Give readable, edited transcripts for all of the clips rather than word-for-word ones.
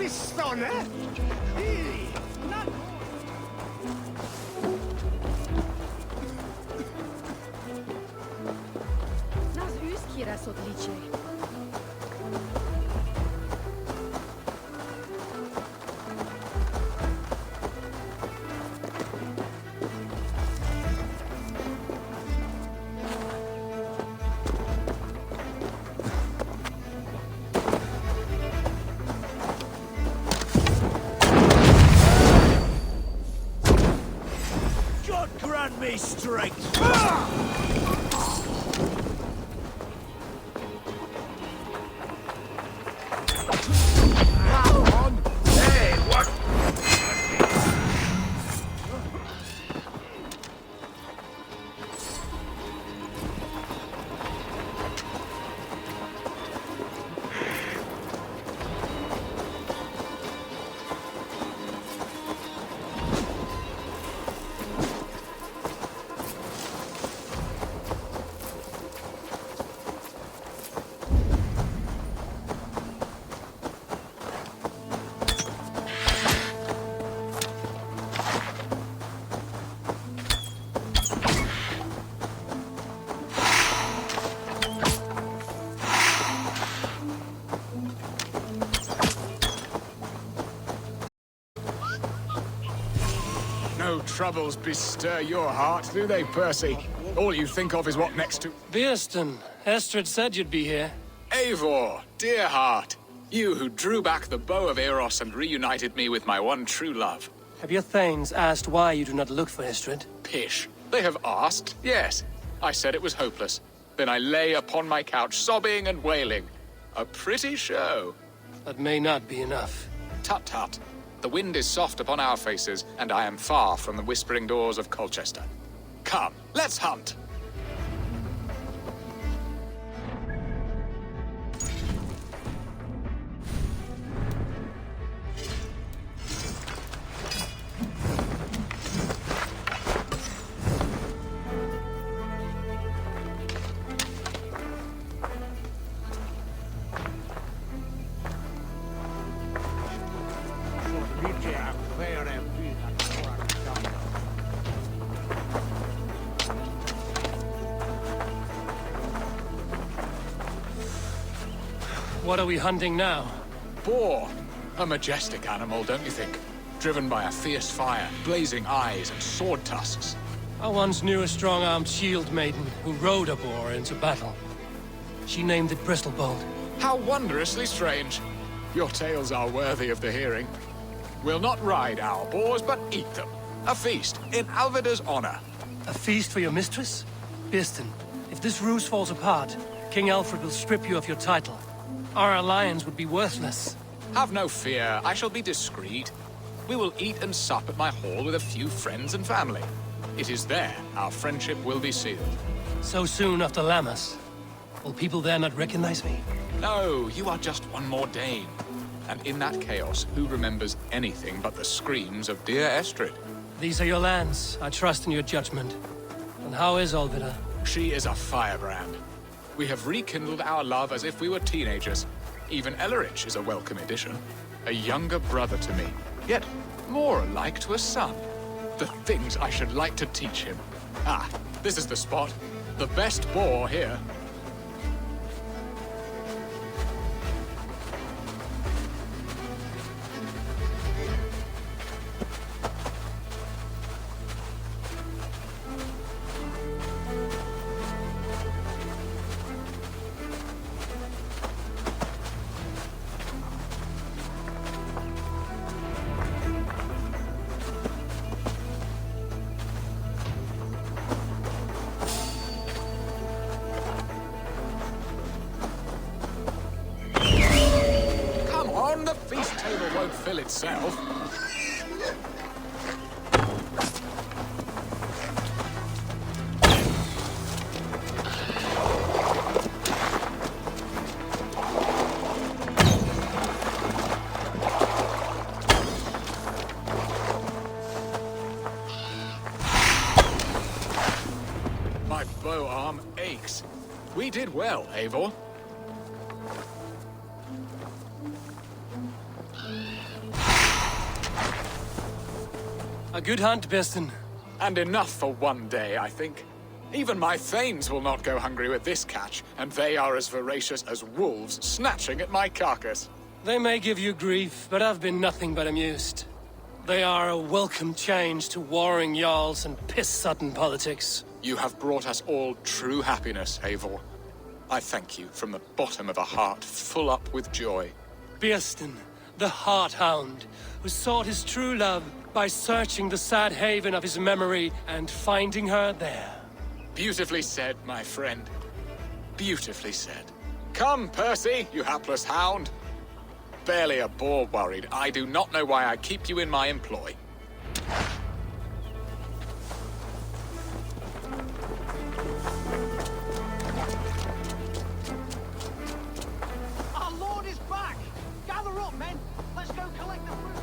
pistone? Nas üskira sodliče. God grant me strength! Hey, what? No troubles bestir your heart, do they, Percy? All you think of is what next to... Beerston, Estrid said you'd be here. Eivor, dear heart, you who drew back the bow of Eros and reunited me with my one true love. Have your thanes asked why you do not look for Estrid? Pish. They have asked, yes. I said it was hopeless. Then I lay upon my couch, sobbing and wailing. A pretty show. That may not be enough. Tut tut. The wind is soft upon our faces, and I am far from the whispering doors of Colchester. Come, let's hunt! What are we hunting now? Boar. A majestic animal, don't you think? Driven by a fierce fire, blazing eyes, and sword tusks. I once knew a strong-armed shield maiden who rode a boar into battle. She named it Bristolbolt. How wondrously strange. Your tales are worthy of the hearing. We'll not ride our boars, but eat them. A feast, in Alvida's honor. A feast for your mistress? Beerston, if this ruse falls apart, King Alfred will strip you of your title. Our alliance would be worthless. Have no fear, I shall be discreet. We will eat and sup at my hall with a few friends and family. It is there our friendship will be sealed. So soon after Lammas. Will people there not recognize me? No, you are just one more Dane. And in that chaos, who remembers anything but the screams of dear Estrid? These are your lands. I trust in your judgment. And how is Alvida? She is a firebrand. We have rekindled our love as if we were teenagers. Even Ellerich is a welcome addition. A younger brother to me, yet more alike to a son. The things I should like to teach him. Ah, this is the spot. The best boar here. The feast table won't fill itself. My bow arm aches. We did well, Eivor. A good hunt, Piston. And enough for one day, I think. Even my thanes will not go hungry with this catch, and they are as voracious as wolves snatching at my carcass. They may give you grief, but I've been nothing but amused. They are a welcome change to warring jarls and piss-sudden politics. You have brought us all true happiness, Eivor. I thank you from the bottom of a heart full up with joy. Piston, the Heart-Hound, who sought his true love by searching the sad haven of his memory and finding her there. Beautifully said, my friend. Beautifully said. Come, Percy, you hapless hound. Barely a boar worried. I do not know why I keep you in my employ. Our lord is back! Gather up, men! Let's go collect the fruits.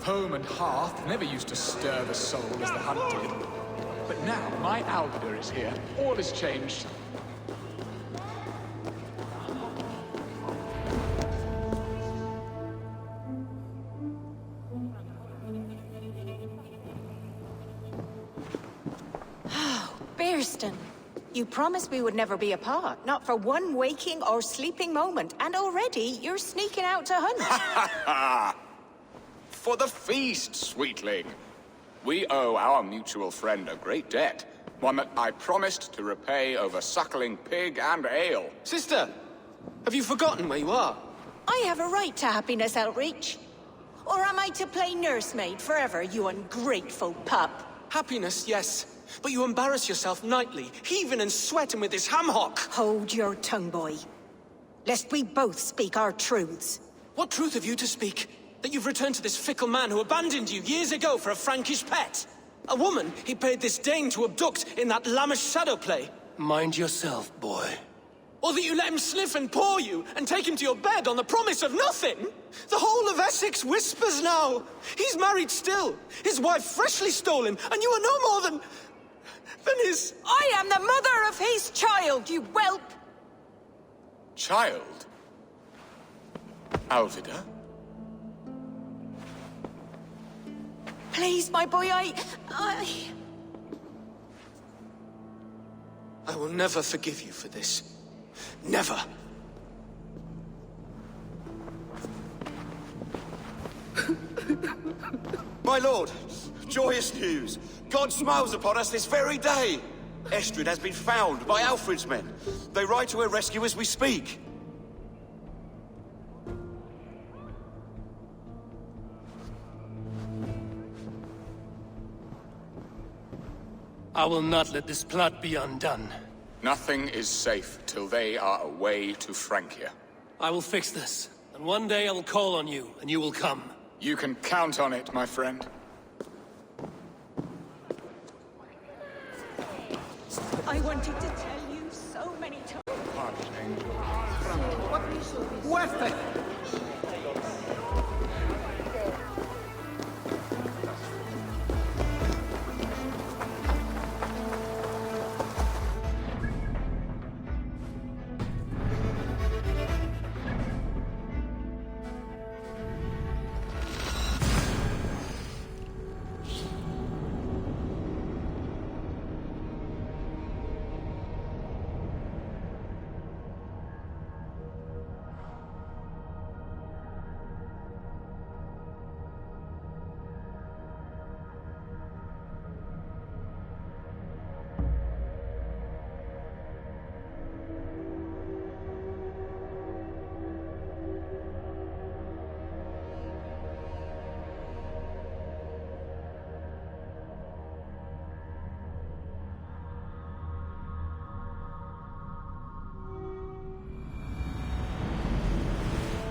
Home and hearth never used to stir the soul as the hunt did. But now my Albeda is here. All is changed. Bearston, you promised we would never be apart, not for one waking or sleeping moment, and already you're sneaking out to hunt. For the feast, sweetling. We owe our mutual friend a great debt. One that I promised to repay over suckling pig and ale. Sister, have you forgotten where you are? I have a right to happiness, Outreach. Or am I to play nursemaid forever, you ungrateful pup? Happiness, yes. But you embarrass yourself nightly, heaving and sweating with this ham-hock. Hold your tongue, boy. Lest we both speak our truths. What truth have you to speak? That you've returned to this fickle man who abandoned you years ago for a Frankish pet? A woman he paid this Dane to abduct in that lammish shadow play? Mind yourself, boy. Or that you let him sniff and paw you, and take him to your bed on the promise of nothing? The whole of Essex whispers now. He's married still, his wife freshly stolen, and you are no more than his... I am the mother of his child, you whelp! Child? Alvida? Please, my boy, I will never forgive you for this. Never. My lord, joyous news. God smiles upon us this very day. Estrid has been found by Alfred's men. They ride to her rescue as we speak. I will not let this plot be undone. Nothing is safe till they are away to Francia. I will fix this, and one day I will call on you, and you will come. You can count on it, my friend. I wanted to tell you so many times.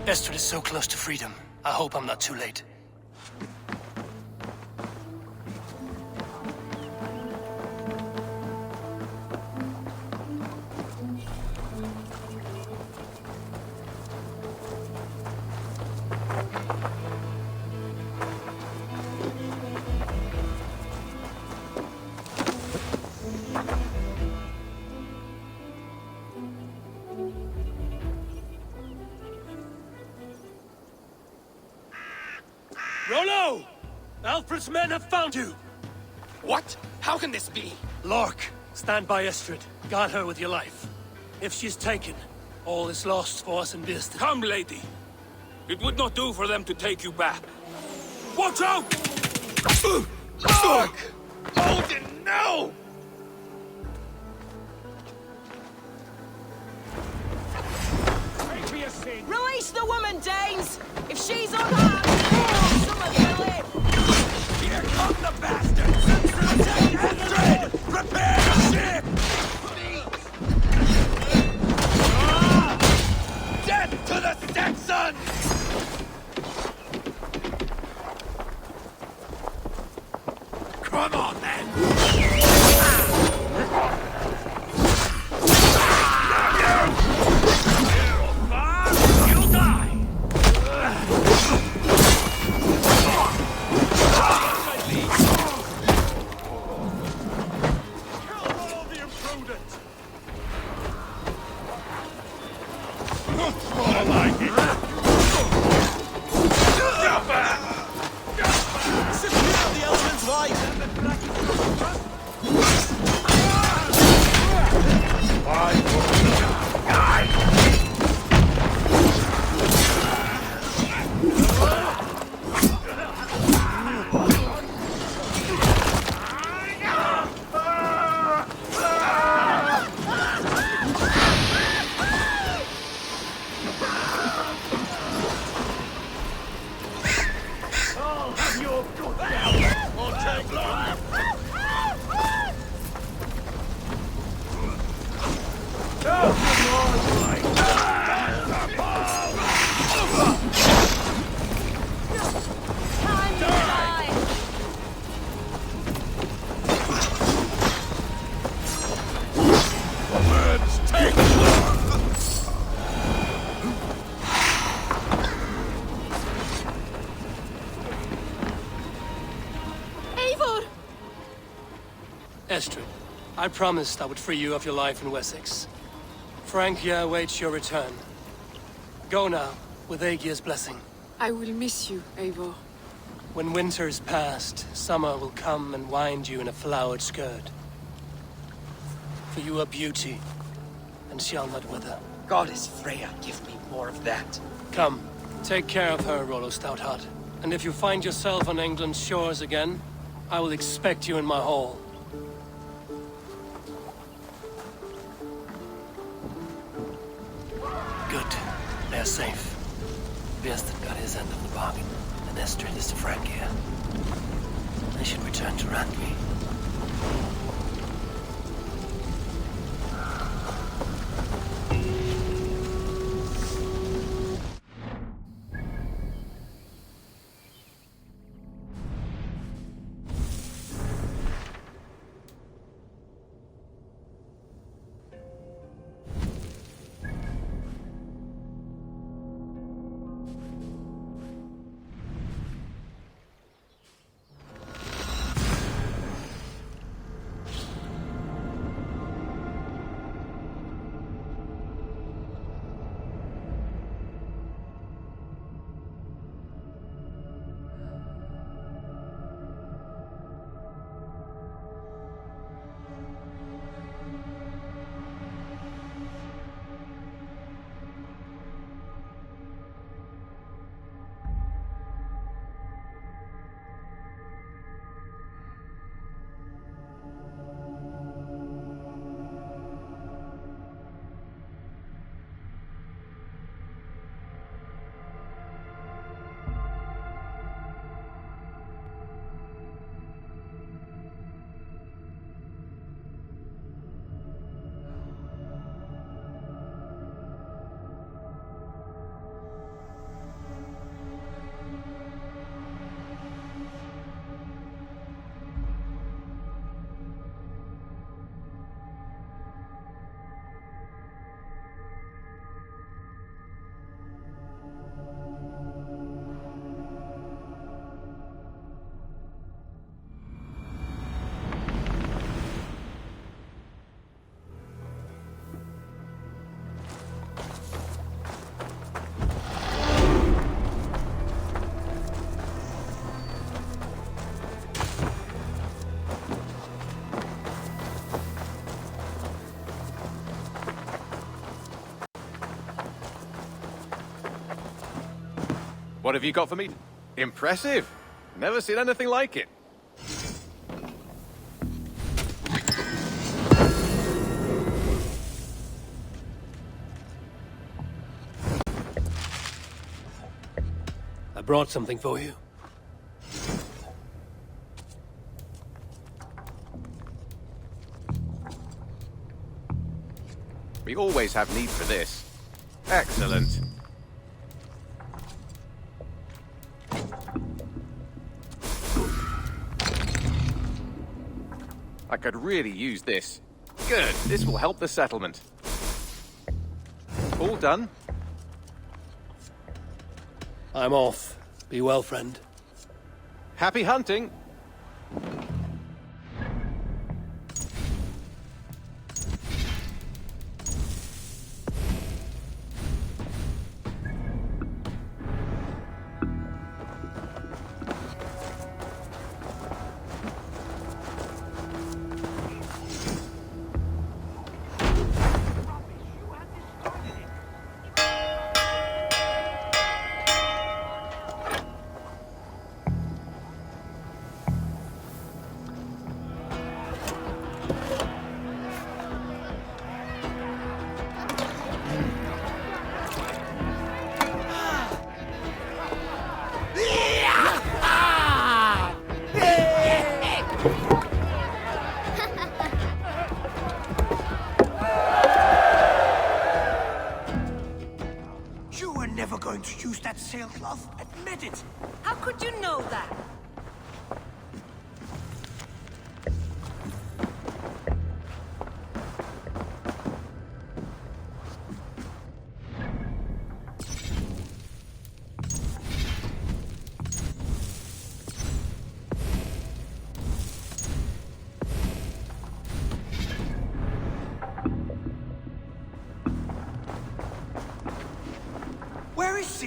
Estrid is so close to freedom. I hope I'm not too late. Rollo! Alfred's men have found you! What? How can this be? Lork, stand by Estrid. Guard her with your life. If she's taken, all is lost for us in Bearston. Come, lady. It would not do for them to take you back. Watch out! Look! Odin, no! Release the woman, Danes! If she's unharmed, some of you live! Here come the bastards! Astrid! Prepare the ship! Death to the Saxons! Come on, then! You'll die! Secure the element's light! Estrid, I promised I would free you of your life in Wessex. Francia awaits your return. Go now, with Aegir's blessing. I will miss you, Eivor. When winter is past, summer will come and wind you in a flowered skirt. For you are beauty, and shall not wither. Goddess Freya, give me more of that. Come, take care of her, Rollo Stoutheart. And if you find yourself on England's shores again, I will expect you in my hall. Good. They're safe. Birston got his end of the bargain, and Estrid is to Francia. I should return to Randvi. What have you got for me? Impressive. Never seen anything like it. I brought something for you. We always have need for this. Excellent. I could really use this. Good, this will help the settlement. All done? I'm off. Be well, friend. Happy hunting!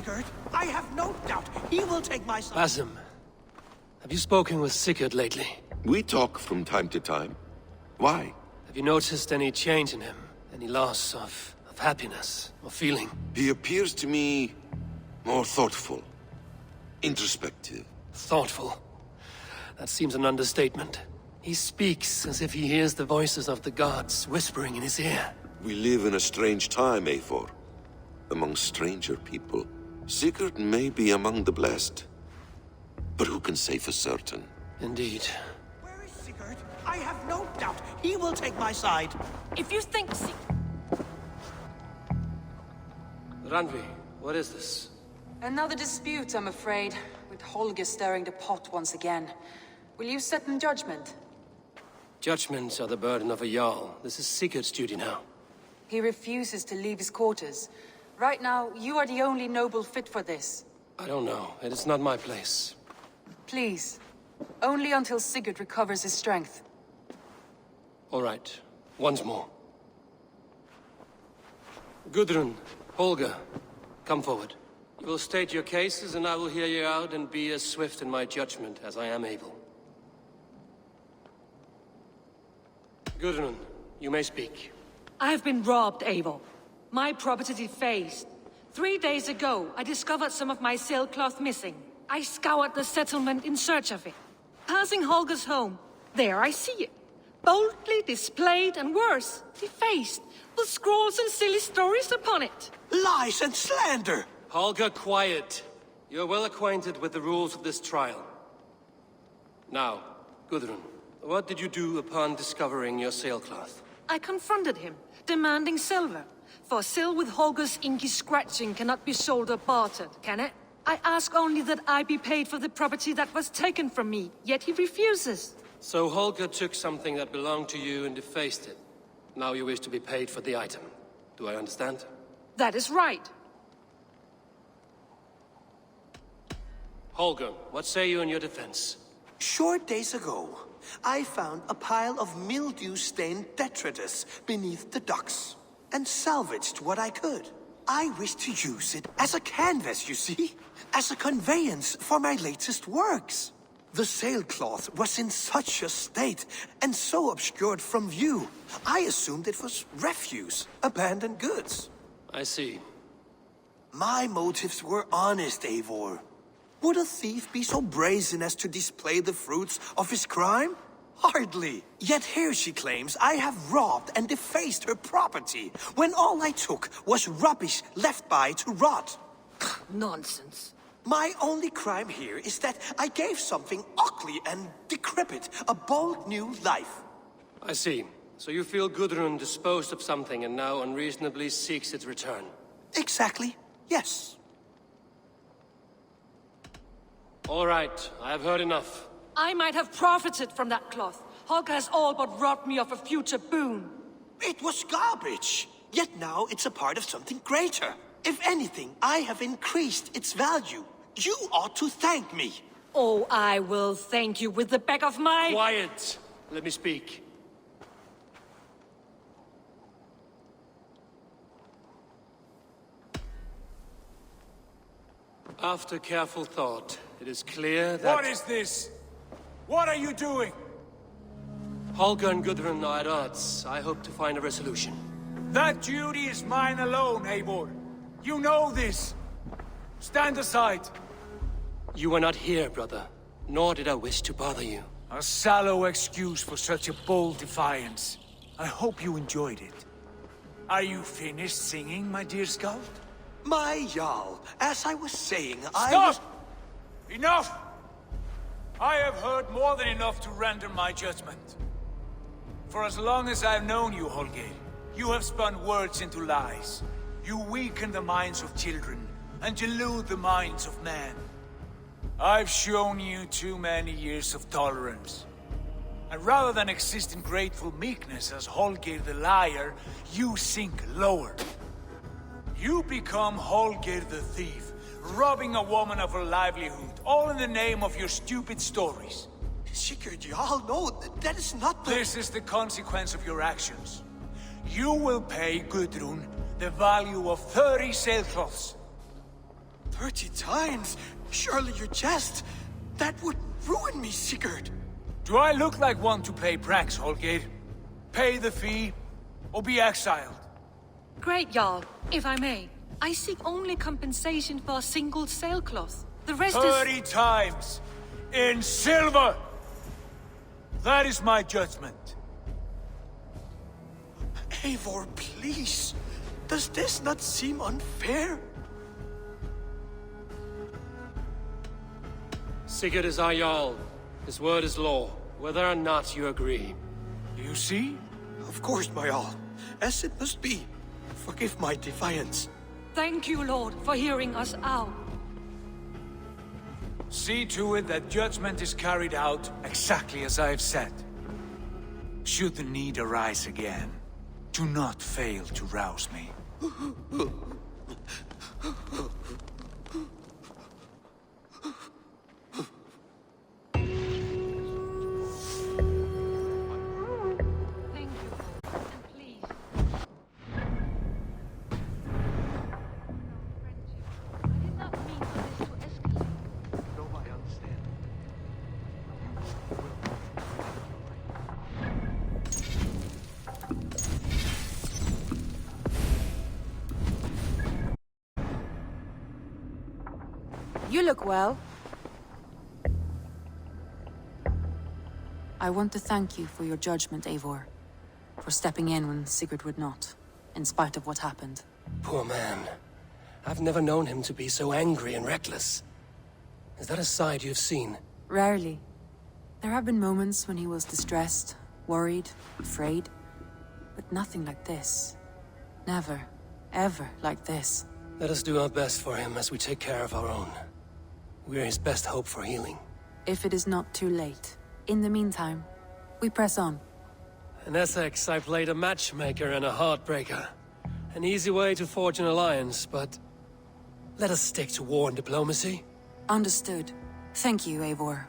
Sigurd? I have no doubt he will take my side. Basim, have you spoken with Sigurd lately? We talk from time to time. Why? Have you noticed any change in him? Any loss of happiness or feeling? He appears to me more thoughtful, introspective. Thoughtful? That seems an understatement. He speaks as if he hears the voices of the gods whispering in his ear. We live in a strange time, Eivor. Among stranger people. Sigurd may be among the blessed. But who can say for certain? Indeed. Where is Sigurd? I have no doubt he will take my side. If you think Randvi, what is this? Another dispute, I'm afraid, with Holger stirring the pot once again. Will you sit in judgment? Judgments are the burden of a Jarl. This is Sigurd's duty now. He refuses to leave his quarters. Right now, you are the only noble fit for this. I don't know. It is not my place. Please. Only until Sigurd recovers his strength. All right. Once more. Gudrun, Holger, come forward. You will state your cases, and I will hear you out and be as swift in my judgment as I am able. Gudrun, you may speak. I have been robbed, Eivor. My property defaced. 3 days ago, I discovered some of my sailcloth missing. I scoured the settlement in search of it. Passing Holger's home, there I see it. Boldly displayed and worse, defaced, with scrolls and silly stories upon it. Lies and slander! Holger, quiet. You're well acquainted with the rules of this trial. Now, Gudrun, what did you do upon discovering your sailcloth? I confronted him, demanding silver. For sil with Holger's inky scratching cannot be sold or bartered, can it? I ask only that I be paid for the property that was taken from me, yet he refuses. So Holger took something that belonged to you and defaced it. Now you wish to be paid for the item. Do I understand? That is right. Holger, what say you in your defense? Short days ago, I found a pile of mildew-stained detritus beneath the docks, and salvaged what I could. I wish to use it as a canvas, you see? As a conveyance for my latest works. The sailcloth was in such a state, and so obscured from view, I assumed it was refuse, abandoned goods. I see. My motives were honest, Eivor. Would a thief be so brazen as to display the fruits of his crime? Hardly. Yet here she claims I have robbed and defaced her property, when all I took was rubbish left by to rot. Nonsense. My only crime here is that I gave something ugly and decrepit a bold new life. I see. So you feel Gudrun disposed of something and now unreasonably seeks its return? Exactly, yes. All right, I have heard enough. I might have profited from that cloth. Holger has all but robbed me of a future boon. It was garbage. Yet now it's a part of something greater. If anything, I have increased its value. You ought to thank me. Oh, I will thank you with the back of my... Quiet! Let me speak. After careful thought, it is clear that... What is this? What are you doing? Holger and Gudrun are at odds. I hope to find a resolution. That duty is mine alone, Eivor. You know this. Stand aside. You were not here, brother. Nor did I wish to bother you. A sallow excuse for such a bold defiance. I hope you enjoyed it. Are you finished singing, my dear Skald? My Jarl, as I was saying, Stop! Enough! I have heard more than enough to render my judgment. For as long as I've known you, Holger, you have spun words into lies. You weaken the minds of children, and delude the minds of men. I've shown you too many years of tolerance. And rather than exist in grateful meekness as Holger the liar, you sink lower. You become Holger the thief, robbing a woman of her livelihood, all in the name of your stupid stories. Sigurd, Jarl, no, that is not the... This is the consequence of your actions. You will pay Gudrun the value of 30 sailcloths. 30 times? Surely you jest. That would ruin me, Sigurd. Do I look like one to pay pranks, Holgate? Pay the fee, or be exiled? Great, Jarl. If I may, I seek only compensation for a single sailcloth. The rest is... 30 times! In silver! That is my judgment. Eivor, please. Does this not seem unfair? Sigurd is our Jarl. His word is law, whether or not you agree. You see? Of course, my all. As it must be. Forgive my defiance. Thank you, Lord, for hearing us out. See to it that judgment is carried out exactly as I have said. Should the need arise again, do not fail to rouse me. You look well. I want to thank you for your judgment, Eivor. For stepping in when Sigurd would not, in spite of what happened. Poor man. I've never known him to be so angry and reckless. Is that a side you've seen? Rarely. There have been moments when he was distressed, worried, afraid. But nothing like this. Never, ever like this. Let us do our best for him as we take care of our own. We're his best hope for healing. If it is not too late. In the meantime, we press on. In Essex, I played a matchmaker and a heartbreaker. An easy way to forge an alliance, but... let us stick to war and diplomacy. Understood. Thank you, Eivor.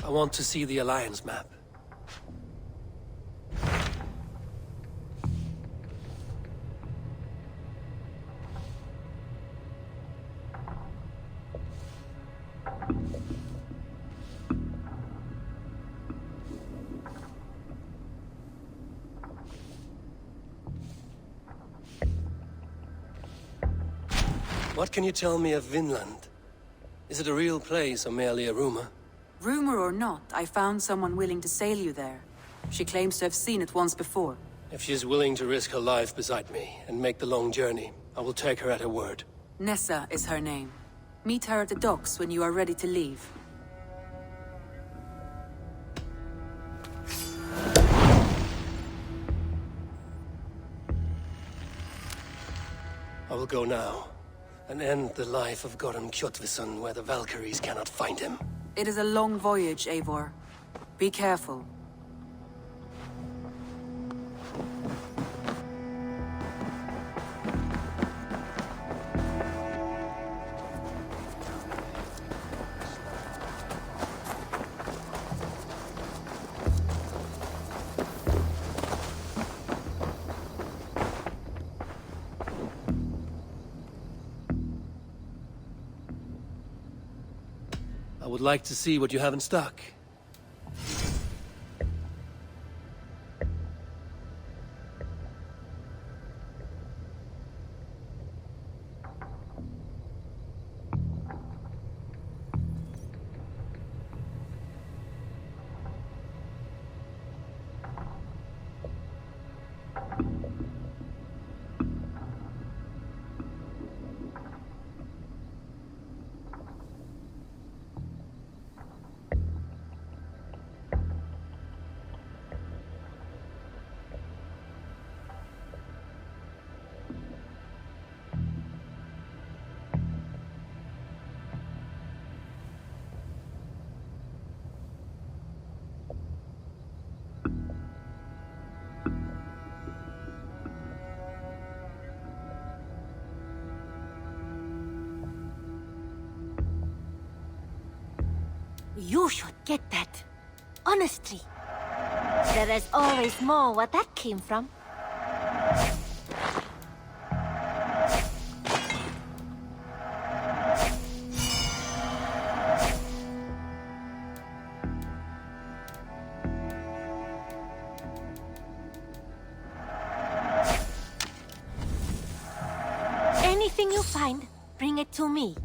I want to see the Alliance map. What can you tell me of Vinland? Is it a real place or merely a rumor? Rumor or not, I found someone willing to sail you there. She claims to have seen it once before. If she is willing to risk her life beside me and make the long journey, I will take her at her word. Nessa is her name. Meet her at the docks when you are ready to leave. I will go now, and end the life of Goran Kjotvisson where the Valkyries cannot find him. It is a long voyage, Eivor. Be careful. I would like to see what you have in stock. get that. Honestly. There is always more where that came from. Anything you find, bring it to me.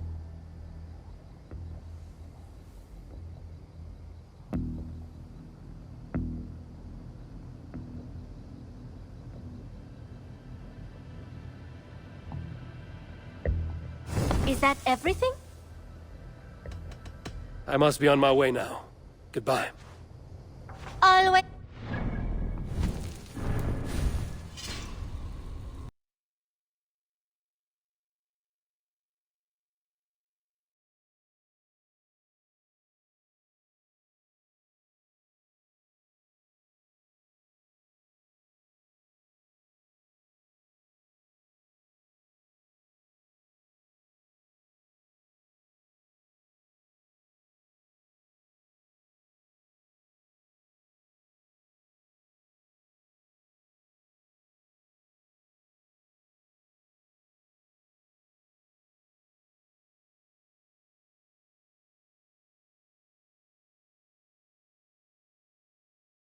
Is that everything? I must be on my way now. Goodbye. Always.